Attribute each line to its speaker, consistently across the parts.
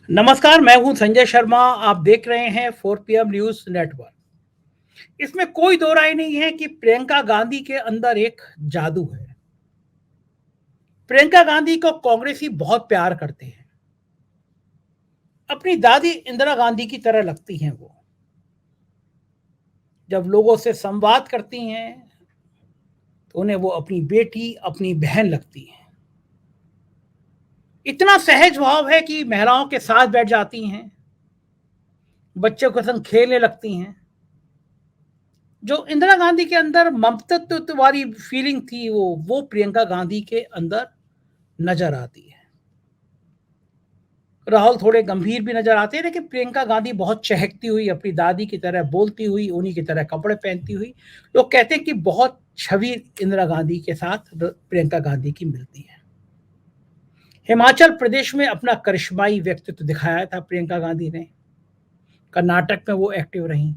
Speaker 1: नमस्कार, मैं हूं संजय शर्मा। आप देख रहे हैं 4 PM न्यूज नेटवर्क। इसमें कोई दो राय नहीं है कि प्रियंका गांधी के अंदर एक जादू है। प्रियंका गांधी को कांग्रेसी बहुत प्यार करते हैं। अपनी दादी इंदिरा गांधी की तरह लगती हैं वो। जब लोगों से संवाद करती हैं तो उन्हें वो अपनी बेटी, अपनी बहन लगती हैं। इतना सहज भाव है कि महिलाओं के साथ बैठ जाती हैं, बच्चों के संग खेलने लगती हैं। जो इंदिरा गांधी के अंदर ममतत्व वाली फीलिंग थी, वो प्रियंका गांधी के अंदर नजर आती है। राहुल थोड़े गंभीर भी नजर आते हैं, लेकिन प्रियंका गांधी बहुत चहकती हुई, अपनी दादी की तरह बोलती हुई, उन्हीं की तरह कपड़े पहनती हुई। लोग कहते हैं कि बहुत छवि इंदिरा गांधी के साथ प्रियंका गांधी की मिलती है। हिमाचल प्रदेश में अपना करिश्माई व्यक्तित्व दिखाया था प्रियंका गांधी ने। कर्नाटक में वो एक्टिव रही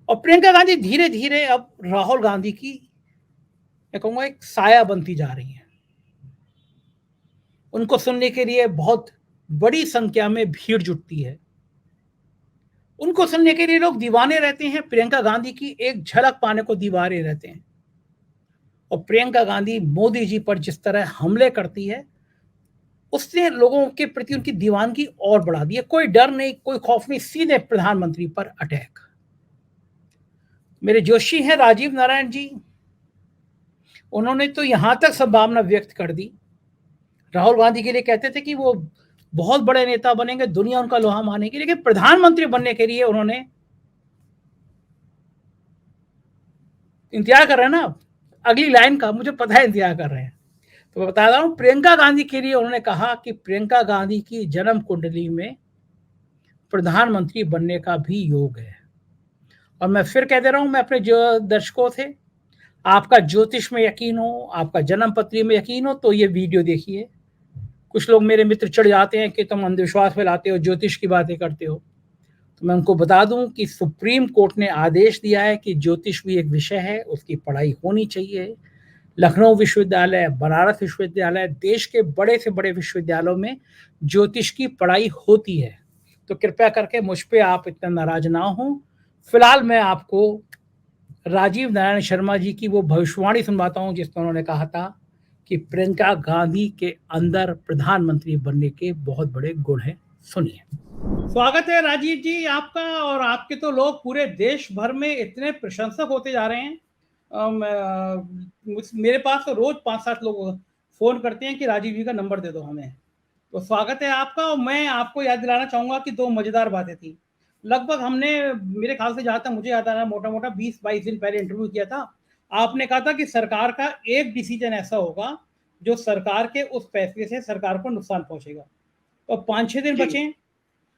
Speaker 1: और प्रियंका गांधी धीरे धीरे अब राहुल गांधी की, मैं कहूंगा, एक साया बनती जा रही है। उनको सुनने के लिए बहुत बड़ी संख्या में भीड़ जुटती है। उनको सुनने के लिए लोग दीवाने रहते हैं। प्रियंका गांधी की एक झलक पाने को दीवाने रहते हैं। और प्रियंका गांधी मोदी जी पर जिस तरह हमले करती है, उसने लोगों के प्रति उनकी दीवानगी और बढ़ा दी है। कोई डर नहीं, कोई खौफ नहीं, सीधे प्रधानमंत्री पर अटैक। मेरे जोशी हैं राजीव नारायण जी, उन्होंने तो यहां तक संभावना व्यक्त कर दी। राहुल गांधी के लिए कहते थे कि वो बहुत बड़े नेता बनेंगे, दुनिया उनका लोहा मानेगी, लेकिन प्रधानमंत्री बनने के लिए उन्होंने इंतजार कर रहे हैं ना। अगली लाइन का मुझे पता है इंतजार कर रहे हैं, तो मैं बता रहा हूं। प्रियंका गांधी के लिए उन्होंने कहा कि प्रियंका गांधी की जन्म कुंडली में प्रधानमंत्री बनने का भी योग है। और मैं फिर कह दे रहा हूं, मैं अपने जो दर्शकों से, आपका ज्योतिष में यकीन हो, आपका जन्म पत्री में यकीन हो, तो ये वीडियो देखिए। कुछ लोग मेरे मित्र चढ़ जाते हैं कि तुम अंधविश्वास फैलाते हो, ज्योतिष की बातें करते हो। तो मैं उनको बता दूं कि सुप्रीम कोर्ट ने आदेश दिया है कि ज्योतिष भी एक विषय है, उसकी पढ़ाई होनी चाहिए। लखनऊ विश्वविद्यालय, बनारस विश्वविद्यालय, देश के बड़े से बड़े विश्वविद्यालयों में ज्योतिष की पढ़ाई होती है। तो कृपया करके मुझ पे आप इतना नाराज ना हो। फिलहाल मैं आपको राजीव नारायण शर्मा जी की वो भविष्यवाणी सुनवाता हूं, जिसमें उन्होंने कहा था कि प्रियंका गांधी के अंदर प्रधानमंत्री बनने के बहुत बड़े गुण हैं। सुनिए। स्वागत है राजीव जी आपका। और आपके तो लोग पूरे देश भर में इतने प्रशंसक होते जा रहे हैं। मेरे पास तो रोज 5-7 लोग फोन करते हैं कि राजीव जी का नंबर दे दो हमें। तो स्वागत है आपका। और मैं आपको याद दिलाना चाहूंगा कि 2 मजेदार बातें थी। लगभग हमने, मेरे ख्याल से जहां तक मुझे याद आ रहा है, मोटा मोटा 20-22 दिन पहले इंटरव्यू किया था। आपने कहा था कि सरकार का एक डिसीजन ऐसा होगा जो सरकार के उस फैसले से सरकार को नुकसान पहुंचेगा। तो 5-6 दिन
Speaker 2: जी।
Speaker 1: बचे।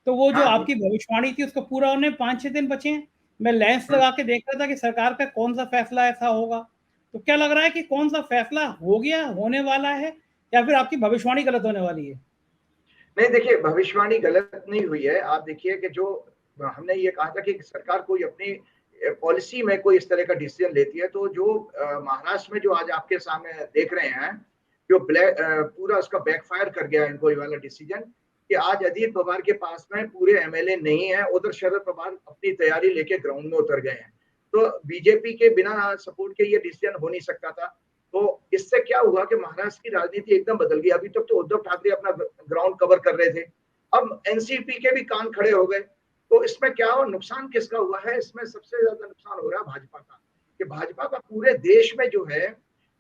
Speaker 1: तो वो जो
Speaker 2: हाँ जी।
Speaker 1: आपकी भविष्यवाणी थी उसको पूरा होने 5-6 दिन बचे हैं। मैं लेंस लगा के देख रहा था कि सरकार का कौन सा फैसला ऐसा होगा। तो क्या लग रहा है कि कौन सा फैसला हो गया, होने वाला है, या फिर आपकी भविष्यवाणी गलत होने वाली है?
Speaker 2: नहीं, देखिए, भविष्यवाणी गलत नहीं हुई है। आप देखिए कि जो हमने ये कहा था कि सरकार कोई अपनी पॉलिसी में कोई इस तरह का डिसीजन लेती है, तो जो महाराष्ट्र में जो आज आपके सामने देख रहे हैं, जो पूरा उसका बैकफायर कर गया इनको ये वाला डिसीजन, कि आज अजीत पवार के पास में पूरे एमएलए नहीं है। उधर शरद पवार अपनी तैयारी लेके ग्राउंड में उतर गए हैं। तो बीजेपी के बिना सपोर्ट के ये डिसीजन हो नहीं सकता था। तो इससे क्या हुआ कि महाराष्ट्र की राजनीति एकदम बदल गई। अभी तक तो उद्धव ठाकरे अपना ग्राउंड कवर कर रहे थे, अब एनसीपी के भी कान खड़े हो गए। तो इसमें क्या हो, नुकसान किसका हुआ है? इसमें सबसे ज्यादा नुकसान हो रहा है भाजपा का, कि भाजपा का पूरे देश में जो है,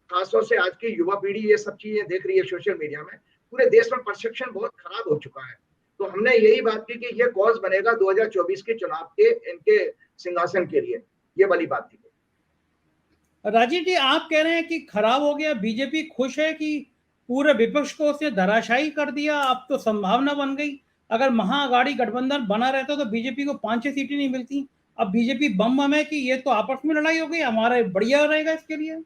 Speaker 2: खासतौर से आज की युवा पीढ़ी ये सब चीजें देख रही है सोशल मीडिया में, पूरे देश में परसेप्शन बहुत खराब हो चुका है। तो हमने यही बात की कि ये कॉज बनेगा 2024 के चुनाव के इनके सिंहासन के लिए, ये वाली बात थी।
Speaker 1: राजीव जी, आप कह रहे हैं कि खराब हो गया, बीजेपी खुश है कि पूरे विपक्ष को उसने धराशायी कर दिया, अब तो संभावना बन गई। अगर महाअघाड़ी गठबंधन बना रहता तो बीजेपी को 5-6 सीटें नहीं मिलती। अब बीजेपी बम बम है कि ये तो आपस में लड़ाई हो गई, हमारा बढ़िया रहेगा इसके लिए।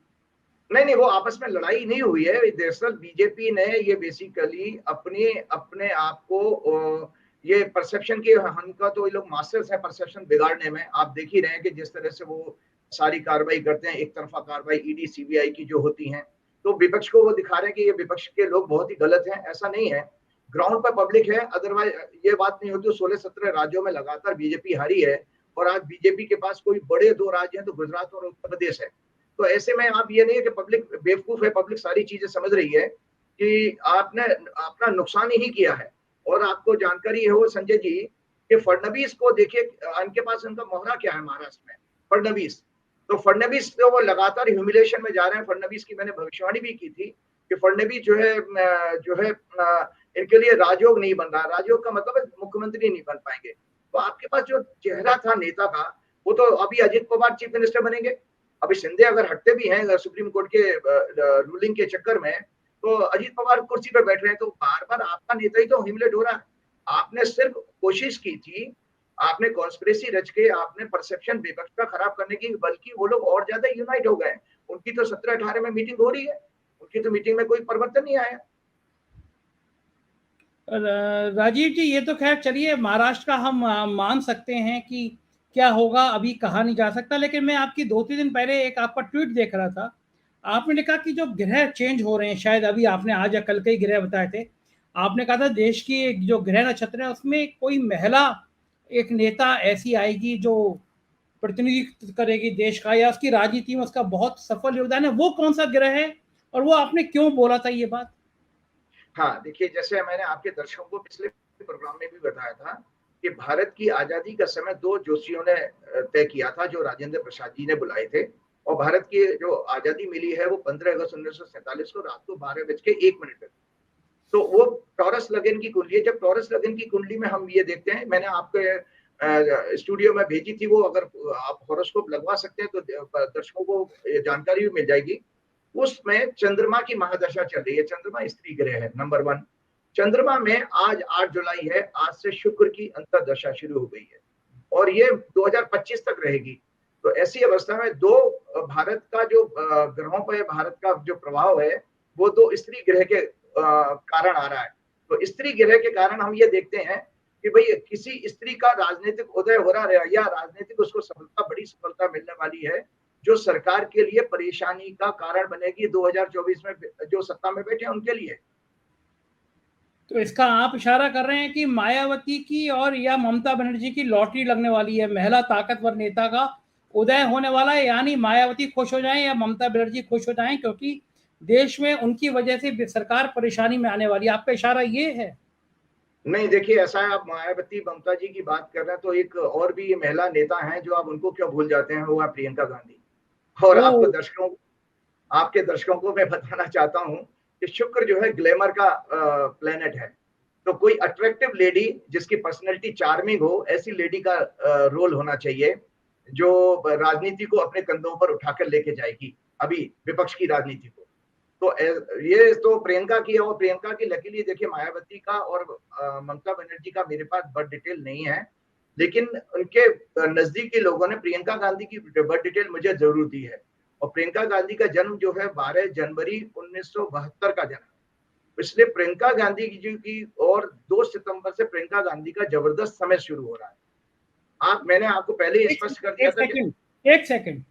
Speaker 2: नहीं नहीं, वो आपस में लड़ाई नहीं हुई है। दरअसल बीजेपी ने ये बेसिकली अपने अपने आप को ये परसेप्शन की, उनका तो ये लोग मास्टर्स है परसेप्शन बिगाड़ने में। आप देख ही रहे हैं कि जिस तरह से वो सारी कार्रवाई करते हैं, एक तरफा कार्रवाई ईडी सीबीआई की जो होती हैं, तो विपक्ष को वो दिखा रहे हैं कि ये विपक्ष के लोग बहुत ही गलत हैं। ऐसा नहीं है। ग्राउंड पर पब्लिक है, अदरवाइज ये बात नहीं होती। 16-17 राज्यों में लगातार बीजेपी हारी है और आज बीजेपी के पास कोई बड़े 2 राज्य हैं तो गुजरात और उत्तर प्रदेश है। तो ऐसे में आप ये नहीं है कि पब्लिक बेवकूफ है, पब्लिक सारी चीजें समझ रही है कि आपने अपना नुकसान ही किया है। और आपको जानकारी है वो संजय जी कि फडणवीस को देखिए, इनके पास उनका मोहरा क्या है महाराष्ट्र में, फडणवीस। तो फडणवीस तो वो लगातार ह्यूमिलेशन में जा रहे हैं। फडणवीस की मैंने भविष्यवाणी भी की थी कि फडणवीस जो है इनके लिए राजयोग नहीं बन रहा। राजयोग का मतलब है मुख्यमंत्री नहीं बन पाएंगे। तो आपके पास जो चेहरा था नेता का, वो तो अभी अजित पवार चीफ मिनिस्टर बनेंगे। अभी शिंदे अगर हटते भी हैं सुप्रीम कोर्ट के रूलिंग के चक्कर में, तो अजित पवार कुर्सी पर बैठ रहे हैं। तो बार बार आपका नेता ही तो ह्यूमिलेट हो रहा है। आपने सिर्फ कोशिश की थी, आपने कॉन्स्पिरेसी रच के आपने परसेप्शन विपक्ष का खराब करने की, बल्कि वो लोग और ज्यादा यूनाइट हो गए। उनकी तो 17-18 में मीटिंग हो रही है, उनकी तो मीटिंग में कोई परिवर्तन नहीं आया।
Speaker 1: राजीव जी, ये तो खैर चलिए, महाराष्ट्र का हम मान सकते हैं कि क्या होगा अभी कहा नहीं जा सकता। लेकिन मैं आपकी 2-3 दिन पहले एक आपका ट्वीट देख रहा था। आपने लिखा कि जो ग्रह चेंज हो रहे हैं, शायद अभी आपने आज या कल के ही ग्रह बताए थे। आपने कहा था देश की जो ग्रह नक्षत्र है उसमें कोई महिला एक नेता ऐसी आएगी जो प्रतिनिधित्व करेगी देश का, या उसकी राजनीति में उसका बहुत सफल योगदान है। वो कौन सा ग्रह है और वो आपने क्यों बोला था ये बात?
Speaker 2: हाँ, देखिए, जैसे मैंने आपके दर्शकों को पिछले प्रोग्राम में भी बताया था कि भारत की आजादी का समय 2 ज्योतिषियों ने तय किया था, जो राजेंद्र प्रसाद जी ने बुलाए थे। और भारत की जो आजादी मिली है वो 15 अगस्त 1947 को रात को 12:01 पे। तो वो टॉरस लगन की कुंडली है। जब टॉरस लगन की कुंडली में हम ये देखते हैं, मैंने आपके स्टूडियो में भेजी थी वो, अगर आप हॉरोस्कोप लगवा सकते हैं तो दर्शकों को जानकारी भी मिल जाएगी। उसमें चंद्रमा की महादशा चल रही है। चंद्रमा स्त्री ग्रह है, नंबर 1। चंद्रमा में आज 8 जुलाई है, आज से शुक्र की अंतर्दशा शुरू हो गई है और ये 2025 तक रहेगी। तो ऐसी अवस्था में भारत का जो ग्रहों पर भारत का जो प्रभाव है वो 2 स्त्री ग्रह के कारण आ रहा है। तो स्त्री ग्रह के कारण हम ये देखते हैं कि भाई किसी स्त्री का राजनीतिक उदय हो रहा है या राजनीतिक उसको सफलता, बड़ी सफलता मिलने वाली है, जो सरकार के लिए परेशानी का कारण बनेगी 2024 में जो सत्ता में बैठे हैं उनके लिए।
Speaker 1: तो इसका आप इशारा कर रहे हैं कि मायावती की और या ममता बनर्जी की लॉटरी लगने वाली है, महिला ताकतवर नेता का उदय होने वाला है। यानी मायावती खुश हो जाएं या ममता बनर्जी खुश हो जाएं, क्योंकि देश में उनकी वजह से सरकार परेशानी में आने वाली है। आपका इशारा ये है?
Speaker 2: नहीं, देखिए, ऐसा है, आप मायावती ममता जी की बात कर रहे हैं तो एक और भी महिला नेता हैं जो आप उनको क्यों भूल जाते हैं, वो है प्रियंका गांधी। और
Speaker 1: ओ,
Speaker 2: आपके दर्शकों को मैं बताना चाहता हूं कि शुक्र जो है ग्लैमर का प्लेनेट है। तो कोई अट्रैक्टिव लेडी जिसकी पर्सनैलिटी चार्मिंग हो, ऐसी लेडी का रोल होना चाहिए जो राजनीति को अपने कंधों पर उठाकर लेके जाएगी, अभी विपक्ष की राजनीति को। तो ये तो प्रियंका की है। और प्रियंका की लकीली देखिए, मायावती का और ममता बनर्जी का मेरे पास बर्थ डिटेल नहीं है, लेकिन उनके नजदीकी लोगों ने प्रियंका गांधी की बर्थ डिटेल मुझे जरूर दी है। और प्रियंका गांधी का जन्म जो है 12 जनवरी 1972 का जन्म। इसलिए प्रियंका गांधी जी की और 2 सितंबर से प्रियंका गांधी का जबरदस्त समय शुरू हो रहा है। मैंने आपको पहले ही स्पष्ट कर दिया था कि
Speaker 1: एक सेकंड,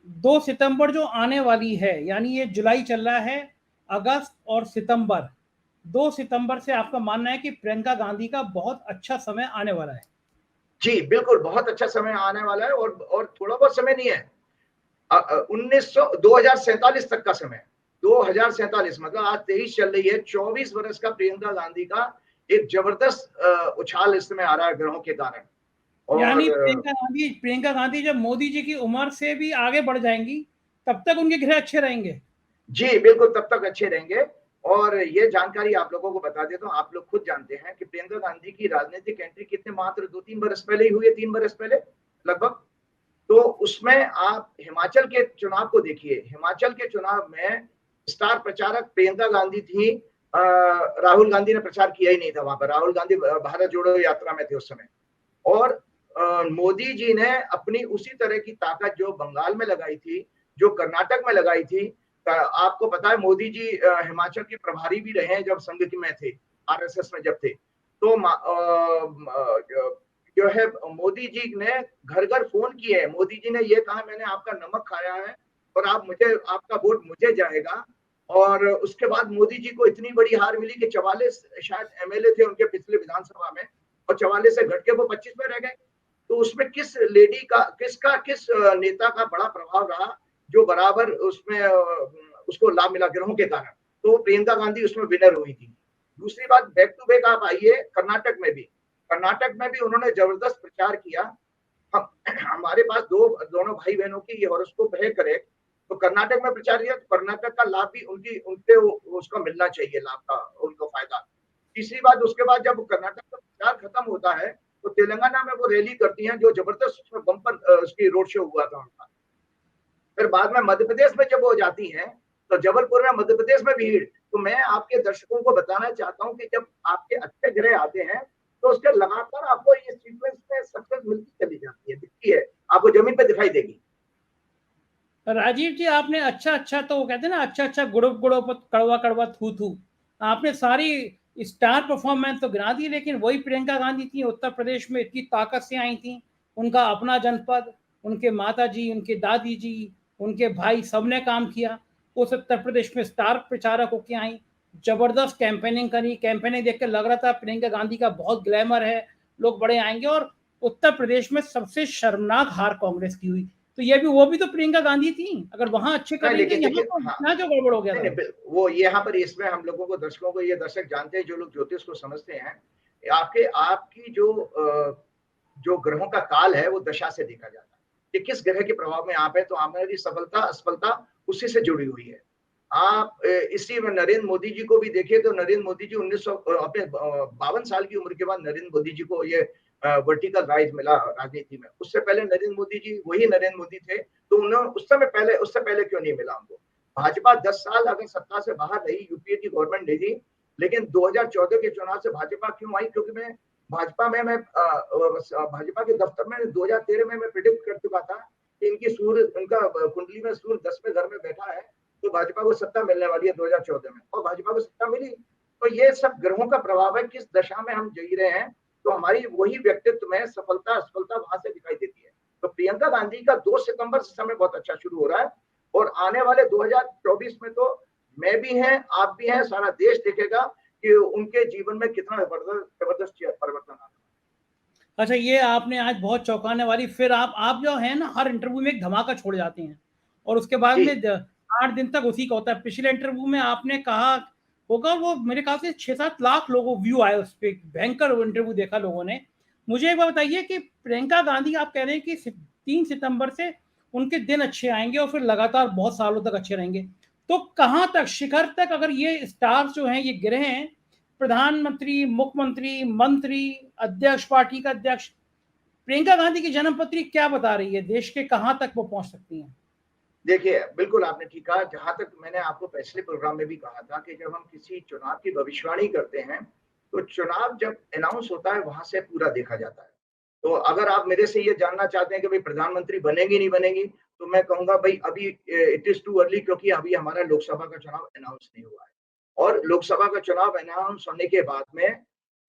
Speaker 1: 2 सितंबर जो आने वाली है, यानी ये जुलाई चल रहा है, अगस्त और सितंबर, 2 सितंबर से आपका मानना है कि प्रियंका गांधी का बहुत अच्छा समय आने वाला है?
Speaker 2: जी बिल्कुल, बहुत अच्छा समय आने वाला है। और थोड़ा बहुत समय नहीं है, 2047 तक का समय। 2047 मतलब आज 23 चल रही है, 24 वर्ष का प्रियंका गांधी का एक जबरदस्त उछाल इस समय आ रहा है ग्रहों के कारण।
Speaker 1: यानी
Speaker 2: और
Speaker 1: प्रियंका गांधी जब मोदी जी की उम्र से भी आगे बढ़ जाएंगी, तब तक उनके ग्रह अच्छे रहेंगे?
Speaker 2: जी बिल्कुल, तब तक अच्छे रहेंगे। और ये जानकारी आप लोगों को बता देता हूँ, आप लोग खुद जानते हैं कि प्रियंका गांधी की राजनीतिक एंट्री कितने मात्र 2-3 वर्ष पहले ही हुई है, 3 वर्ष पहले लगभग। तो उसमें आप हिमाचल के चुनाव को देखिए। हिमाचल के चुनाव में स्टार प्रचारक प्रियंका गांधी थी। राहुल गांधी ने प्रचार किया ही नहीं था वहां पर। राहुल गांधी भारत जोड़ो यात्रा में थे उस समय। और मोदी जी ने अपनी उसी तरह की ताकत जो बंगाल में लगाई थी, जो कर्नाटक में लगाई थी। आपको पता है मोदी जी हिमाचल के प्रभारी भी रहे हैं जब संघ में थे, आरएसएस में जब थे। तो जो है मोदी जी ने घर घर फोन किए हैं। मोदी जी ने ये कहा मैंने आपका नमक खाया है और आप मुझे, आपका वोट मुझे जाएगा और उसके बाद मोदी जी को इतनी बड़ी हार मिली कि 44 शायद एमएलए थे उनके पिछले विधानसभा में, और 44 से घट के वो 25 में रह गए। तो उसमें किस लेडी का, किस नेता का बड़ा प्रभाव रहा जो बराबर उसमें उसको लाभ मिला गिरोह के कारण? तो प्रियंका गांधी उसमें विनर हुई थी। दूसरी बात, बैक टू बैक आप आइए कर्नाटक में भी उन्होंने जबरदस्त प्रचार किया। हम हमारे पास दोनों भाई बहनों की ये हॉरोस्कोप है करेक्ट, तो कर्नाटक में प्रचार किया, तो कर्नाटक का लाभ भी उनके उसका मिलना चाहिए, लाभ का उनको फायदा। तीसरी बात, उसके बाद जब कर्नाटक का प्रचार खत्म होता है तो तेलंगाना में वो रैली करती हैं, जो जबरदस्त उसमें बम्पर उसकी रोड शो हुआ था उनका। फिर बाद में मध्य प्रदेश में जब वो जाती हैं तो जबलपुर में मध्य प्रदेश में भीड़। तो मैं आपके दर्शकों को बताना चाहता हूं कि जब आपके अच्छे ग्रह आते हैं तो उसके लगातार आपको ये सीक्वेंस में सक्सेस मिलती चली जाती है, दिखती है, आपको जमीन पे दिखाई देगी।
Speaker 1: राजीव जी, आपने अच्छा अच्छा, तो वो कहते हैं ना, अच्छा अच्छा गुड़ो गुड़ो कड़वा कड़वा थू थू, आपने सारी स्टार परफॉर्मेंस तो गिना दी, लेकिन वही प्रियंका गांधी थी, उत्तर प्रदेश में इतनी ताकत से आई थी, उनका अपना जनपद, उनके माता जी, उनके दादी जी, उनके भाई, सबने काम किया, उस उत्तर प्रदेश में स्टार प्रचारक होकर आई, जबरदस्त कैंपेनिंग करी। कैंपेनिंग देख कर लग रहा था प्रियंका गांधी का बहुत ग्लैमर है, लोग बड़े आएंगे। और उत्तर प्रदेश में सबसे शर्मनाक हार कांग्रेस की हुई। तो ये भी, वो भी तो प्रियंका गांधी थी, अगर वहां अच्छे कर
Speaker 2: नहीं
Speaker 1: रही थी,
Speaker 2: लेकिन
Speaker 1: यहाँ
Speaker 2: देखिए,
Speaker 1: तो
Speaker 2: हाँ,
Speaker 1: यहाँ जो गड़बड़ हो गया
Speaker 2: नहीं
Speaker 1: था।
Speaker 2: नहीं, वो यहाँ पर इसमें हम लोगों को, दर्शकों को, ये दर्शक जानते हैं जो लोग ज्योतिष को समझते हैं, आपकी जो ग्रहों का काल है वो दशा से देखा जाता है कि किस ग्रह के प्रभाव में आप है, तो हमारी सफलता असफलता उसी से जुड़ी हुई है। आप इसी में नरेंद्र मोदी जी को भी देखिए, तो नरेंद्र मोदी जी 1900 अपने 52 साल की उम्र के बाद नरेंद्र मोदी जी को ये वर्टिकल राइज मिला राजनीति में। उससे पहले नरेंद्र मोदी जी वही नरेंद्र मोदी थे, तो उन्हें उससे पहले क्यों नहीं मिला उनको? भाजपा 10 साल अगर सत्ता से बाहर रही, यूपीए की गवर्नमेंट नहीं थी, लेकिन 2014 के चुनाव से भाजपा क्यों आई? क्योंकि मैं भाजपा के दफ्तर में 2013 में मैं प्रिडिक्ट कर चुका था कि इनका कुंडली में सूर्य 10वें घर में बैठा है, तो भाजपा को सत्ता मिलने वाली है 2014 में, और भाजपा को सत्ता मिली। तो ये सब ग्रहों का प्रभाव है, किस दशा में हम जी रहे हैं, तो हमारी वही व्यक्तित्व में सफलता असफलता वहां से दिखाई देती है। तो प्रियंका गांधी का 2 सितंबर से समय बहुत अच्छा शुरू हो रहा है, और आने वाले 2024 में तो मैं भी हैं, आप भी हैं, सारा देश देखेगा कि उनके जीवन में कितना जबरदस्त परिवर्तन आ रहा है।
Speaker 1: अच्छा, ये आपने आज बहुत चौंकाने वाली, फिर आप जो है ना, हर इंटरव्यू में एक धमाका छोड़ जाते हैं, और उसके बाद
Speaker 2: जी
Speaker 1: में 8 दिन तक उसी का होता है। पिछले इंटरव्यू में आपने कहा होगा, वो मेरे ख्याल से 6-7 लाख लोगों व्यू आए उस पर, भयंकर इंटरव्यू देखा लोगों ने। मुझे एक बार बताइए कि प्रियंका गांधी, आप कह रहे हैं कि 3 सितंबर से उनके दिन अच्छे आएंगे और फिर लगातार बहुत सालों तक अच्छे रहेंगे, तो कहाँ तक, शिखर तक, अगर ये स्टार्स जो हैं, ये ग्रह हैं, प्रधानमंत्री, मुख्यमंत्री, मंत्री, अध्यक्ष, पार्टी का अध्यक्ष, प्रियंका गांधी की जन्मपत्री क्या बता रही है, देश के कहां तक वो पहुंच सकती हैं?
Speaker 2: देखिए, बिल्कुल आपने ठीक कहा। जहां तक मैंने आपको पिछले प्रोग्राम में भी कहा था कि जब हम किसी चुनाव की भविष्यवाणी करते हैं, तो चुनाव जब अनाउंस होता है वहां से पूरा देखा जाता है। तो अगर आप मेरे से ये जानना चाहते हैं कि भाई प्रधानमंत्री बनेगी नहीं बनेगी, तो मैं कहूंगा भाई अभी इट इज टू अर्ली, क्योंकि अभी हमारा लोकसभा का चुनाव अनाउंस नहीं हुआ है। और लोकसभा का चुनाव अनाउंस होने के बाद में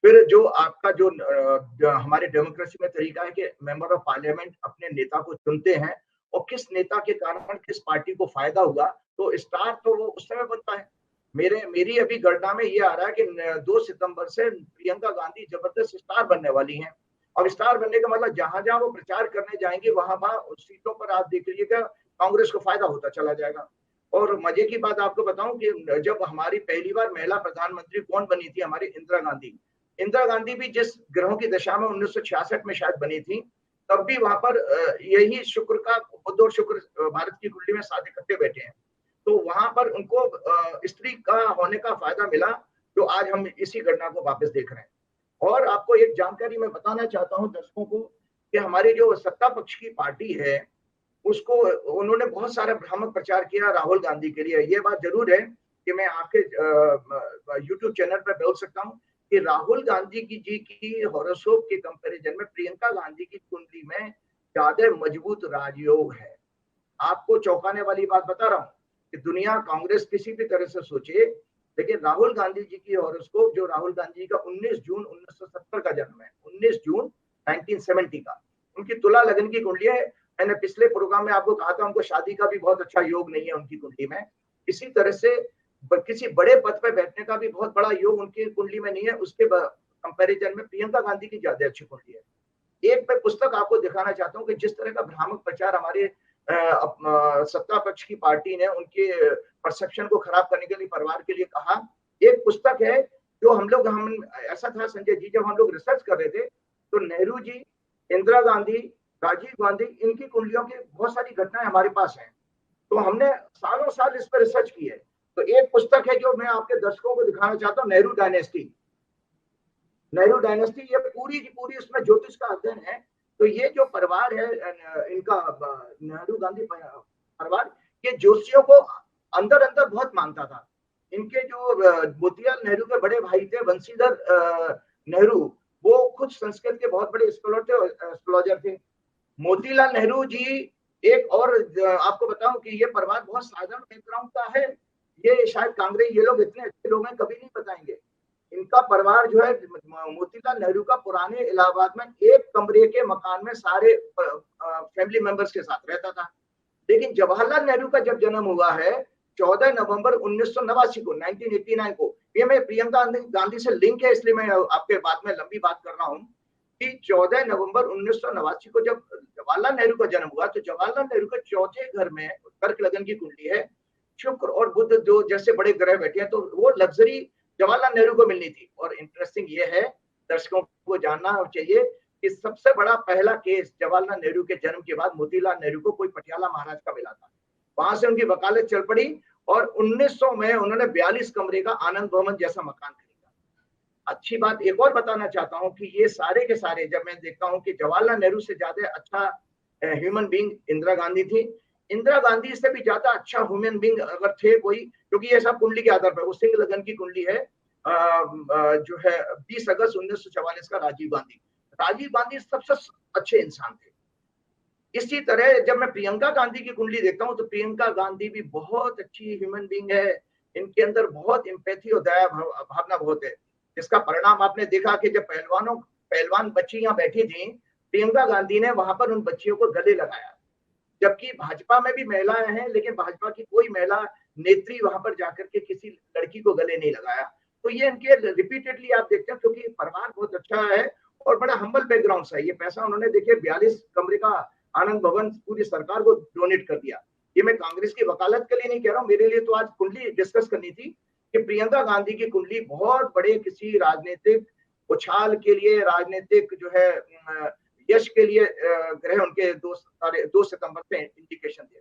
Speaker 2: फिर जो आपका हमारे डेमोक्रेसी में तरीका है कि मेंबर ऑफ पार्लियामेंट अपने नेता को चुनते हैं, और किस नेता के कारण किस पार्टी को फायदा हुआ, तो स्टार तो वो उस समय बनता है। मेरी अभी गणना में ये आ रहा है कि 2 सितंबर से प्रियंका गांधी जबरदस्त स्टार बनने वाली हैं। और स्टार बनने का मतलब जहां-जहां वो प्रचार करने जाएंगे, वहां-वहां उस सीटों पर आप देख लीजिएगा कांग्रेस को फायदा होता चला जाएगा। और मजे की बात आपको बताऊं कि जब हमारी पहली बार महिला प्रधानमंत्री कौन बनी थी, हमारी इंदिरा गांधी। इंदिरा गांधी भी जिस ग्रहों की दशा में 1966 में शायद बनी थी, तब भी वहां पर यही शुक्र का, बुध और शुक्र भारत की कुंडली में साथ इकट्ठे बैठे हैं। तो वहां पर उनको स्त्री का होने का फायदा मिला, जो आज हम इसी घटना को वापस देख रहे हैं। और आपको एक जानकारी मैं बताना चाहता हूं दर्शकों को, कि हमारी जो सत्ता पक्ष की पार्टी है, उसको उन्होंने बहुत सारा भ्रामक प्रचार किया राहुल गांधी के लिए। ये बात जरूर है कि मैं आपके यूट्यूब चैनल पर बोल सकता हूँ कि राहुल गांधी की हॉरोस्कोप के कंपैरिजन में प्रियंका गांधी की कुंडली में ज्यादा मजबूत राजयोग है। आपको चौंकाने वाली बात बता रहा हूँ कि दुनिया कांग्रेस किसी भी तरह से सोचे, लेकिन राहुल गांधी जी की हॉरोस्कोप, जो राहुल गांधी जी का 19 जून 1970 का जन्म है, 19 जून 1970 का, उनकी तुला लगन की कुंडली है। मैंने पिछले प्रोग्राम में आपको कहा था उनको शादी का भी बहुत अच्छा योग नहीं है उनकी कुंडली में। इसी तरह से किसी बड़े पद पे बैठने का भी बहुत बड़ा योग उनकी कुंडली में नहीं है। उसके कंपैरिजन में प्रियंका गांधी की ज्यादा अच्छी कुंडली है। एक मैं पुस्तक आपको दिखाना चाहता हूँ कि जिस तरह का भ्रामक प्रचार हमारे सत्ता पक्ष की पार्टी ने उनके परसेप्शन को खराब करने के लिए परिवार के लिए कहा। एक पुस्तक है जो हम ऐसा था संजय जी, जब हम लोग रिसर्च कर रहे थे तो नेहरू जी, इंदिरा गांधी, राजीव गांधी, इनकी कुंडलियों की बहुत सारी घटनाएं हमारे पास हैं। तो हमने सालों साल इस पर रिसर्च की है। तो एक पुस्तक है जो मैं आपके दर्शकों को दिखाना चाहता हूँ, नेहरू डायनेस्टी। नेहरू डायनेस्टी ये पूरी की पूरी उसमें ज्योतिष का अध्ययन है। तो ये जो परिवार है इनका नेहरू गांधी परिवार, ये ज्योतिषियों को अंदर अंदर बहुत मानता था। इनके जो मोतीलाल नेहरू के बड़े भाई थे बंशीधर नेहरू, वो खुद संस्कृत के बहुत बड़े एस्ट्रोलॉजर थे। मोतीलाल नेहरू जी एक और आपको बताऊं कि ये परिवार बहुत साधारण बैकग्राउंड का है। ये शायद कांग्रेस, ये लोग इतने अच्छे लोग हैं कभी नहीं बताएंगे। इनका परिवार जो है मोतीलाल नेहरू का पुराने इलाहाबाद में एक कमरे के मकान में सारे फैमिली मेंबर्स के साथ रहता था। लेकिन जवाहरलाल नेहरू का जब जन्म हुआ है 14 नवंबर 1989 को 1989 को, ये मैं प्रियंका गांधी से लिंक है इसलिए मैं आपके बाद में लंबी बात कर रहा हूँ कि 14 नवंबर 1989 को जब जवाहरलाल नेहरू का जन्म हुआ तो जवाहरलाल नेहरू के चौथे घर में कर्क लगन की कुंडली है। शुक्र और बुध जो जैसे बड़े ग्रह बैठे हैं, तो वो लग्जरी जवाहरलाल नेहरू को मिलनी थी। और इंटरेस्टिंग ये है, दर्शकों को जानना चाहिए कि सबसे बड़ा पहला केस जवाहरलाल नेहरू के जन्म के बाद मोतीलाल नेहरू को कोई पटियाला महाराज का मिला था। वहां से उनकी वकालत चल पड़ी और 1900 में उन्होंने 42 कमरे का आनंद भवन जैसा मकान खरीदा। अच्छी बात एक और बताना चाहता हूं कि ये सारे के सारे, जब मैं देखता हूं कि जवाहरलाल नेहरू से ज्यादा अच्छा ह्यूमन बीइंग इंदिरा गांधी थी, इंदिरा गांधी से भी ज्यादा अच्छा ह्यूमन बीइंग अगर थे कोई, क्योंकि ये सब कुंडली के आधार पर, वो सिंह लगन की कुंडली है जो है 20 अगस्त 1944 का राजीव गांधी। राजीव गांधी सबसे अच्छे इंसान थे। इसी तरह जब मैं प्रियंका गांधी की कुंडली देखता हूं तो प्रियंका गांधी भी बहुत अच्छी ह्यूमन बीइंग है। इनके अंदर बहुत एम्पैथी और दया भावना बहुत है, जिसका परिणाम आपने देखा कि जब पहलवान बच्ची यहाँ बैठी थी, प्रियंका गांधी ने वहां पर उन बच्चियों को गले लगाया। जबकि भाजपा में भी महिलाएं हैं, लेकिन भाजपा की कोई महिला नेत्री वहां पर जाकर के किसी लड़की को गले नहीं लगाया। तो ये इनके रिपीटेडली आप देखते हैं, क्योंकि परिवार बहुत अच्छा है और बड़ा हम्बल बैकग्राउंड से है। ये पैसा उन्होंने देखिए 42 कमरे का आनंद भवन पूरी सरकार को डोनेट कर दिया। ये मैं कांग्रेस की वकालत के लिए नहीं कह रहा हूँ, मेरे लिए तो आज कुंडली डिस्कस करनी थी कि प्रियंका गांधी की कुंडली बहुत बड़े किसी राजनीतिक उछाल के लिए, राजनीतिक जो है यश के लिए ग्रह उनके 2 सितंबर से इंडिकेशन दे।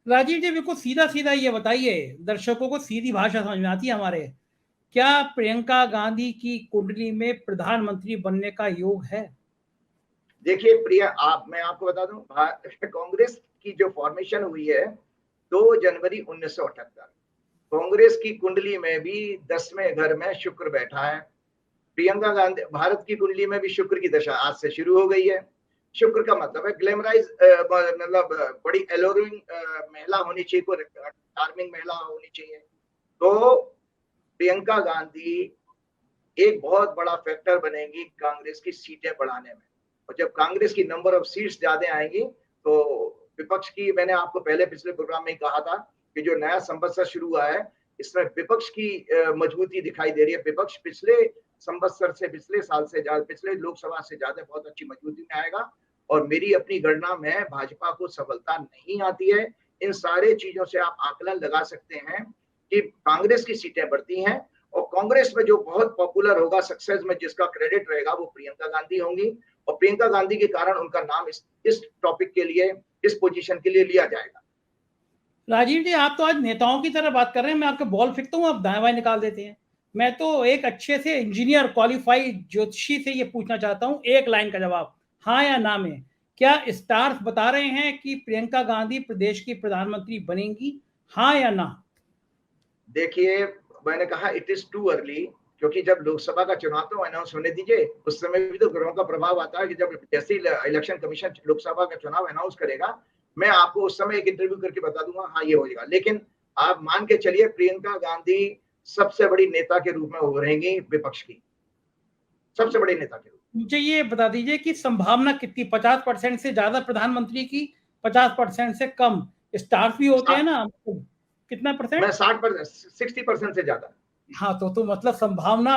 Speaker 1: राजीव जी बिल्कुल सीधा सीधा ये बताइए, दर्शकों को सीधी भाषा समझ में आती है हमारे, क्या प्रियंका गांधी की कुंडली में प्रधानमंत्री बनने का योग है?
Speaker 2: देखिए मैं आपको बता दूं, कांग्रेस की जो फॉर्मेशन हुई है 2 जनवरी 1978, कांग्रेस की कुंडली में भी 10वें घर में शुक्र बैठा है। प्रियंका गांधी भारत की कुंडली में भी शुक्र की दशा आज से शुरू हो गई है। शुक्र का मतलब है ग्लैमराइज, मतलब बड़ी एलोरिंग महिला होनी चाहिए, कोई चार्मिंग महिला होनी चाहिए। तो प्रियंका गांधी एक बहुत बड़ा फैक्टर बनेगी कांग्रेस की सीटें बढ़ाने में। और जब कांग्रेस की नंबर ऑफ सीट्स ज्यादा आएंगी तो विपक्ष की, मैंने आपको पहले पिछले प्रोग्राम में कहा था कि जो नया संवत्सर शुरू हुआ है इसमें विपक्ष की मजबूती दिखाई दे रही है। विपक्ष पिछले संवत्सर से, पिछले साल से ज्यादा, पिछले लोकसभा से ज्यादा बहुत अच्छी मजबूती में आएगा। और मेरी अपनी गणना में भाजपा को सफलता नहीं आती है। इन सारे चीजों से आप आकलन लगा सकते हैं कि कांग्रेस की सीटें बढ़ती हैं और कांग्रेस में जो बहुत पॉपुलर होगा, सक्सेस में जिसका क्रेडिट रहेगा, वो प्रियंका गांधी होंगी। और प्रियंका गांधी के कारण उनका नाम इस टॉपिक के लिए, इस पोजीशन के लिए लिया जाएगा।
Speaker 1: राजीव जी, आप तो आज नेताओं की तरह बात कर रहे हैं, मैं आपके बॉल फेंकता हूँ, आप दाएं बाएं निकाल देते हैं। मैं तो एक अच्छे से इंजीनियर, क्वालिफाइड ज्योतिषी से ये पूछना चाहता हूँ, एक लाइन का जवाब, हाँ या ना में। क्या स्टार्स बता रहे हैं कि प्रियंका गांधी प्रदेश की प्रधानमंत्री बनेंगी, हाँ या ना?
Speaker 2: देखिए, मैंने कहा इट इज टू अर्ली, क्योंकि जब लोकसभा का चुनाव तो अनाउंस होने दीजिए, उस समय भी तो ग्रहों का प्रभाव आता है कि जब जैसे इलेक्शन कमीशन लोकसभा का चुनाव अनाउंस करेगा, मैं आपको उस समय एक इंटरव्यू करके बता दूंगा, हाँ ये हो जाएगा। लेकिन आप मान के चलिए प्रियंका गांधी सबसे बड़ी नेता के रूप में उभरेंगी, विपक्ष की सबसे बड़ी नेता के रूप में।
Speaker 1: मुझे ये बता दीजिए कि संभावना कितनी, 50% से ज्यादा प्रधानमंत्री की, 50% से कम? स्टार्स भी होते हैं ना। कितना परसेंट?
Speaker 2: मैं 60%, 60% से ज्यादा।
Speaker 1: हाँ, तो मतलब संभावना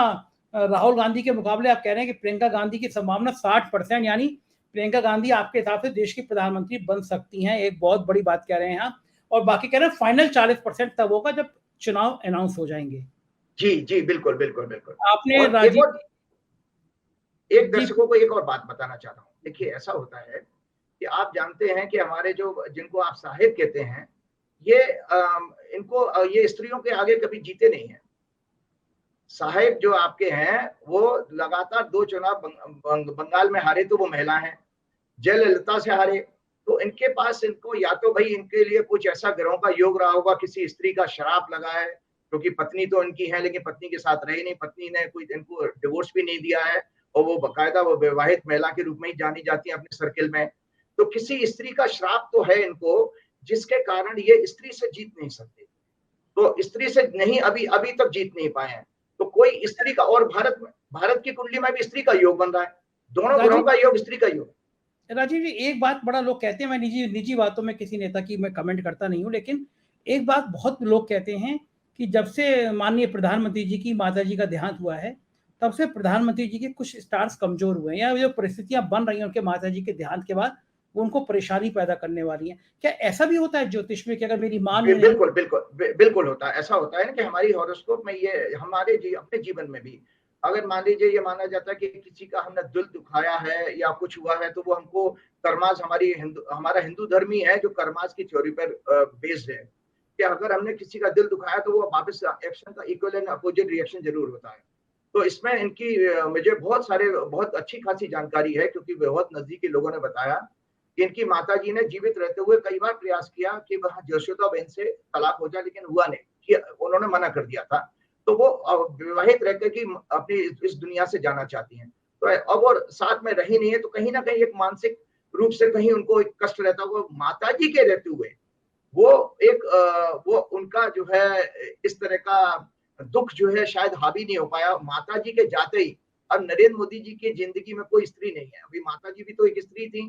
Speaker 1: राहुल गांधी के मुकाबले आप कह रहे हैं कि प्रियंका गांधी की संभावना 60%, यानी प्रियंका गांधी आपके हिसाब से देश की प्रधानमंत्री बन सकती हैं, एक बहुत बड़ी बात कह रहे हैं आप। और बाकी कह रहे हैं फाइनल 40% तब होगा जब चुनाव अनाउंस हो जाएंगे।
Speaker 2: जी जी, बिल्कुल बिल्कुल बिल्कुल।
Speaker 1: आपने
Speaker 2: और
Speaker 1: राजीव
Speaker 2: एक
Speaker 1: जी
Speaker 2: दर्शकों को एक और बात बताना चाहता हूँ। देखिए ऐसा होता है कि आप जानते हैं कि हमारे जो जिनको आप साहिब कहते हैं, ये इनको ये स्त्रियों के आगे कभी जीते नहीं हैं। साहिब जो आपके हैं वो लगातार 2 चुनाव बंगाल में हारे तो वो महिला हैं, जयललिता से हारे। तो इनके पास इनको या तो भाई इनके लिए कुछ ऐसा ग्रहों का योग रहा होगा, किसी स्त्री का श्राप लगा है, क्योंकि पत्नी तो इनकी है लेकिन पत्नी के साथ रही नहीं, पत्नी ने कोई इनको डिवोर्स भी नहीं दिया है और वो बकायदा वो विवाहित महिला के रूप में ही जानी जाती है अपने सर्किल में। तो किसी स्त्री का श्राप तो है इनको, जिसके कारण ये स्त्री से जीत नहीं सकते। तो स्त्री से नहीं अभी अभी तक जीत नहीं पाए हैं। तो कोई स्त्री का, और भारत की कुंडली में भी स्त्री का योग बन रहा है, दोनों ग्रहों
Speaker 1: राजीव
Speaker 2: का योग, स्त्री का योग।
Speaker 1: राजीव जी, एक बात बड़ा लोग कहते हैं, मैं निजी निजी बातों में किसी नेता की मैं कमेंट करता नहीं हूं, लेकिन एक बात बहुत लोग कहते हैं कि जब से माननीय प्रधानमंत्री जी की माता जी का देहांत हुआ है, तब से प्रधानमंत्री जी के कुछ स्टार्स कमजोर हुए हैं, या जो परिस्थितियां बन रही हैं उनके माता जी के देहांत के बाद, वो उनको परेशानी पैदा करने वाली हैं। क्या ऐसा भी होता है ज्योतिष में कि अगर मेरी माँ नहीं?
Speaker 2: बिल्कुल बिल्कुल बिल्कुल होता है, ऐसा होता है ना कि हमारी हॉरोस्कोप में ये हमारे अपने जीवन में भी अगर मान लीजिए ये माना जाता है कि किसी का हमने दिल दुखाया है या कुछ हुआ है, तो वो हमको कर्मास, हमारा हिंदू धर्म ही है जो कर्मास की थ्योरी पर बेस्ड है कि अगर हमने किसी का दिल दुखाया तो वो वापस एक्शन का इक्वल एंड अपोजिट रिएक्शन जरूर होता है। तो इसमें इनकी मुझे बहुत अच्छी खासी जानकारी है, क्योंकि बहुत नजदीकी लोगों ने बताया कि इनकी माताजी ने जीवित रहते हुए कई बार प्रयास किया कि वह यशोदा बहन से तलाक हो जाए, लेकिन हुआ नहीं, कि उन्होंने मना कर दिया था। तो वो विवाहित रहकर की अपनी इस दुनिया से जाना चाहती हैं। तो अब और साथ में रही नहीं है, तो कहीं ना कहीं एक मानसिक रूप से कहीं उनको एक कष्ट रहता हुआ माताजी के रहते हुए वो वो उनका जो है इस तरह का दुख जो है शायद हावी नहीं हो पाया माता जी के जाते ही। अब नरेंद्र मोदी जी की जिंदगी में कोई स्त्री नहीं है, अभी माता जी भी तो एक स्त्री थी।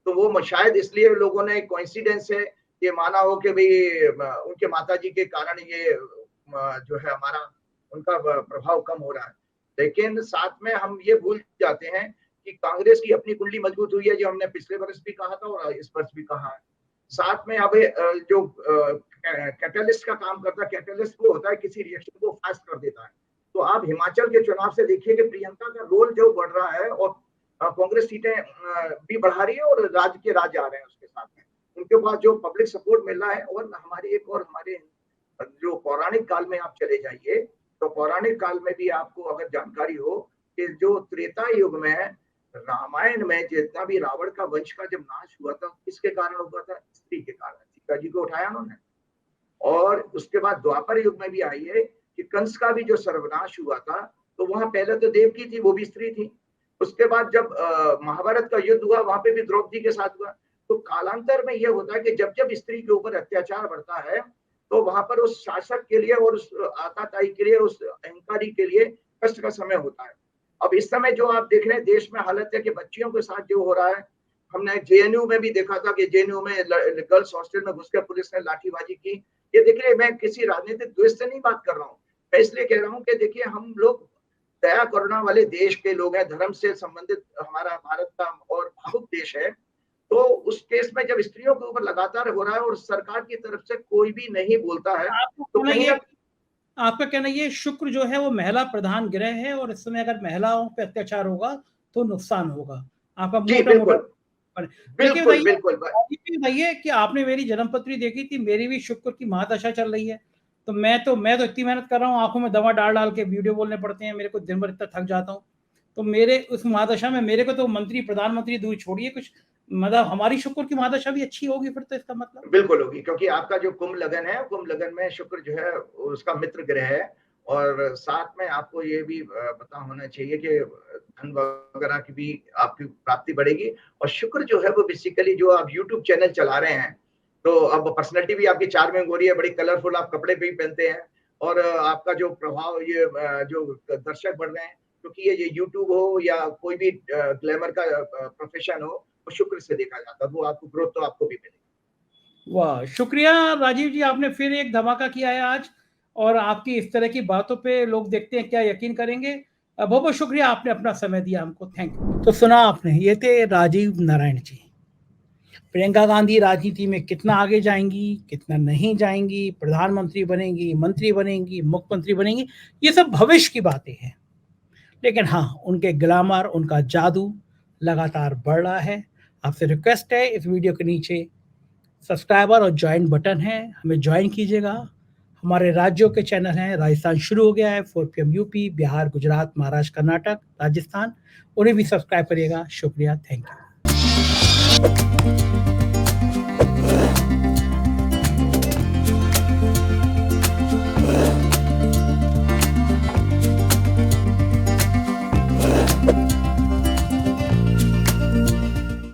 Speaker 2: तो वो शायद इसलिए लोगों ने कोइंसिडेंस है ये माना हो कि भाई उनके माता जी के कारण ये जो है हमारा उनका प्रभाव कम हो रहा है। लेकिन साथ में हम ये भूल जाते हैं कि कांग्रेस की अपनी कुंडली मजबूत हुई है, जो हमने पिछले वर्ष भी कहा था और इस वर्ष भी कहा है। साथ में अब जो कैटलिस्ट का काम करता है, कैटलिस्ट वो होता है किसी रिएक्शन को फास्ट कर देता है। तो आप हिमाचल के चुनाव से देखिए कि प्रियंका का रोल जो बढ़ रहा है और कांग्रेस सीटें भी बढ़ा रही है और राज्य के राज्य आ रहे हैं उसके साथ में उनके पास जो पब्लिक सपोर्ट मिल रहा है। और हमारे एक और हमारे जो पौराणिक काल में आप चले जाइए, तो पौराणिक काल में भी आपको अगर जानकारी हो कि जो त्रेता युग में रामायण में जितना भी रावण का वंश का जब नाश हुआ था, किसके कारण हुआ था? स्त्री के कारण। सीता जी को उठाया उन्होंने। और उसके बाद द्वापर युग में भी आई है कि कंस का भी जो सर्वनाश हुआ था, तो वहां पहले तो देवकी थी, वो भी स्त्री थी। उसके बाद जब महाभारत का युद्ध हुआ, वहां पे भी द्रौपदी के साथ हुआ। तो कालांतर में यह होता है कि जब जब स्त्री के ऊपर अत्याचार बढ़ता है, तो वहां पर उस शासक के लिए और उस आताताई के लिए, उस अहंकारी के लिए कष्ट का समय होता है। अब इस समय जो आप देख रहे हैं देश में हालत है कि बच्चियों के साथ जो हो रहा है, हमने जेएनयू में भी देखा था कि जेएनयू में गर्ल्स हॉस्टल में घुसकर पुलिस ने लाठीबाजी की। ये देखिए, मैं किसी राजनीतिक द्वेष से नहीं बात कर रहा हूँ, मैं इसलिए कह रहा हूँ कि देखिए हम लोग दया करुणा वाले देश के लोग हैं, धर्म से संबंधित हमारा भारत का और भावुक देश है। तो उस केस में जब स्त्रियों के ऊपर लगातार हो रहा है और सरकार की तरफ से कोई भी नहीं बोलता है, तो कहीं ना
Speaker 1: आपका कहना ये शुक्र जो है वो महिला प्रधान ग्रह है, और इस समय अगर महिलाओं पे अत्याचार होगा तो नुकसान होगा, आपका
Speaker 2: जी
Speaker 1: मोटा मोटा।
Speaker 2: बिल्कुल
Speaker 1: लेकिन
Speaker 2: बिल्कुल बिल्कुल।
Speaker 1: भैया कि आपने मेरी जन्मपत्री देखी थी, मेरी भी शुक्र की महादशा चल रही है। तो मैं तो इतनी मेहनत कर रहा हूँ, आंखों में दवा डाल डाल के वीडियो बोलने पड़ते हैं मेरे को, दिन भर इतना थक जाता हूँ। तो मेरे उस महादशा में मेरे को तो मंत्री प्रधानमंत्री दूर छोड़िए, कुछ मतलब हमारी शुक्र की महादशा भी अच्छी होगी फिर तो, इसका मतलब।
Speaker 2: बिल्कुल होगी, क्योंकि आपका जो कुंभ लगन है, कुंभ लगन में शुक्र जो है उसका मित्र ग्रह है। और साथ में आपको ये भी पता होना चाहिए कि धन वगैरह की भी आपकी प्राप्ति बढ़ेगी। और शुक्र जो है वो बेसिकली जो आप यूट्यूब चैनल चला रहे हैं, तो अब पर्सनैलिटी भी आपकी चार्मिंग हो रही है, बड़ी कलरफुल आप कपड़े भी पहनते हैं। और आपका जो प्रभाव, ये जो दर्शक बढ़ रहे हैं, क्योंकि ये यूट्यूब हो या कोई भी ग्लैमर का प्रोफेशन हो, वो शुक्र से देखा जाता है, वो आपको ग्रोथ तो आपको भी मिलेगी।
Speaker 1: वाह! शुक्रिया राजीव जी, आपने फिर एक धमाका किया है आज और आपकी इस तरह की बातों पे लोग देखते हैं क्या यकीन करेंगे। बहुत-बहुत शुक्रिया आपने अपना समय दिया हमको, थैंक यू। तो सुना आपने, ये थे राजीव नारायण जी। प्रियंका गांधी राजनीति में कितना आगे जाएँगी, कितना नहीं जाएँगी, प्रधानमंत्री बनेंगी, मंत्री बनेंगी, मुख्यमंत्री बनेंगी, ये सब भविष्य की बातें हैं। लेकिन हाँ, उनके ग्लैमर, उनका जादू लगातार बढ़ रहा है। आपसे रिक्वेस्ट है इस वीडियो के नीचे सब्सक्राइबर और जॉइन बटन है, हमें जॉइन कीजिएगा। हमारे राज्यों के चैनल हैं, राजस्थान शुरू हो गया है, 4 पीएम यूपी, बिहार, गुजरात, महाराष्ट्र, कर्नाटक, राजस्थान, उन्हें भी सब्सक्राइब करिएगा। शुक्रिया, थैंक यू।